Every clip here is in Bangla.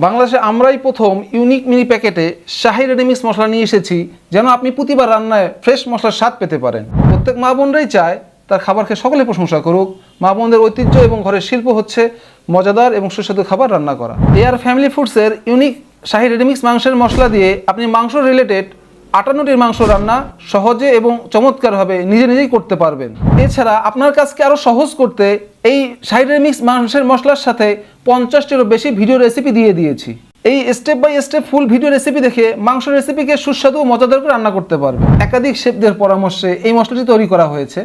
বাংলাদেশে আমরাই প্রথম ইউনিক মিনি প্যাকেটে শাহি রেডিমিক্স মশলা নিয়ে এসেছি, যেন আপনি প্রতিবার রান্নায় ফ্রেশ মশলার স্বাদ পেতে পারেন। প্রত্যেক মা বোনরাই চায় তার খাবার খেয়ে সকলে প্রশংসা করুক। মা বোনদের ঐতিহ্য এবং ঘরের শিল্প হচ্ছে মজাদার এবং সুস্বাদু খাবার রান্না করা। এআর ফ্যামিলি ফুডসের ইউনিক শাহি রেডিমিক্স মাংসের মশলা দিয়ে আপনি মাংস রিলেটেড 58টির মাংস রান্না সহজে এবং চমৎকারভাবে নিজেই করতে পারবেন। এছাড়া আপনার কাজকে আরও সহজ করতে এই শাহি রেডিমিক্স মাংসের মশলার সাথে 50টিরও বেশি ভিডিও রেসিপি দিয়ে দিয়েছি। এই step by step full video recipe দেখে মাংস রেসিপিকে সুস্বাদু ও মজাদার করে রান্না করতে পারবেন। একাধিক শেফদের পরামর্শে এই মশলাটি তৈরি করা হয়েছে।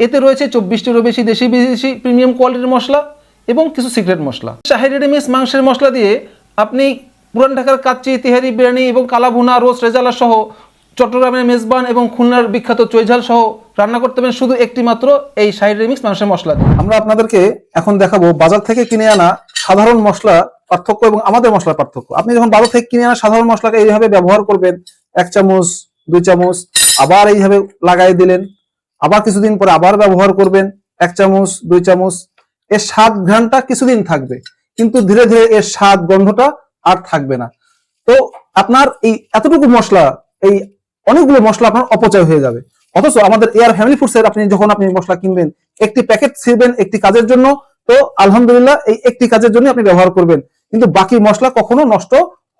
এতে রয়েছে 24টিরও বেশি দেশি বিদেশি প্রিমিয়াম কোয়ালিটির মশলা এবং কিছু সিক্রেট মশলা। শাহি রেডিমিক্স মাংসের মশলা দিয়ে আপনি পুরান ঢাকার কাচ্চি, তিহারি, বিরিয়ানি এবং কালাভুনা, রোস্ট, রেজালা সহ চট্টগ্রামের মেজবান এবং খুলনার বিখ্যাত চৈঝাল সহ রান্না করতে পারেন শুধু একটি মাত্র এই শাহি রেডিমিক্স মাংসের মশলা দিয়ে। আমরা আপনাদেরকে এখন দেখাবো বাজার থেকে কিনে আনা সাধারণ মশলা পার্থক্য এবং আমাদের মশলার পার্থক্য। আপনি যখন বাজার থেকে কিনে আনা সাধারণ মশলাকে এইভাবে ব্যবহার করবেন, 1 চামচ 2 চামচ, আবার এইভাবে লাগাই দিলেন, আবার কিছুদিন পরে আবার ব্যবহার করবেন 1 চামচ 2 চামচ, এর স্বাদ ঘ্রাণটা কিছুদিন থাকবে, কিন্তু ধীরে ধীরে এর স্বাদ গন্ধটা আর থাকবে না। তো আপনার এই এতটুকু মশলা, এই অনেকগুলো মশলা আপনার অপচয় হয়ে যাবে। অথচ আমাদের এআর ফ্যামিলি ফুডসের যখন আপনি মশলা কিনবেন, একটি প্যাকেট ছিড়বেন একটি কাজের জন্য, তো আলহামদুলিল্লাহ এই একটি কাজের জন্য আপনি ব্যবহার করবেন, কিন্তু বাকি মশলা কখনো নষ্ট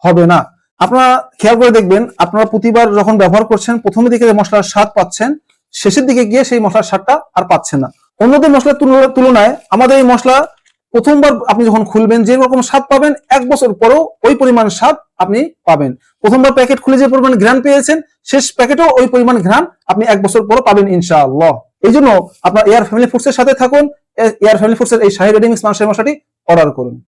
হবে না। আপনারা খেয়াল করে দেখবেন, আপনারা প্রতিবার যখন ব্যবহার করছেন প্রথমের দিকে মশলার স্বাদ পাচ্ছেন, শেষের দিকে গিয়ে সেই মশলার স্বাদটা আর পাচ্ছেন না। অন্যদের মশলার তুলনায় আমাদের এই মশলা প্রথমবার আপনি যখন খুলবেন যে রকম স্বাদ পাবেন, 1 বছর পরেও ওই পরিমাণ স্বাদ আপনি পাবেন। প্রথমবার প্যাকেট খুলে যে পরিমাণ ঘ্রাণ পেয়েছেন, শেষ প্যাকেটেও ওই পরিমাণ ঘ্রাণ আপনি 1 বছর পরও পাবেন ইনশাআল্লাহ। এই জন্য আপনার এআর ফ্যামিলি ফুডসের সাথে থাকুন, এআর ফ্যামিলি ফুডসের এই শাহি রেডিমিক্স মাংসের মশলাটি অর্ডার করুন।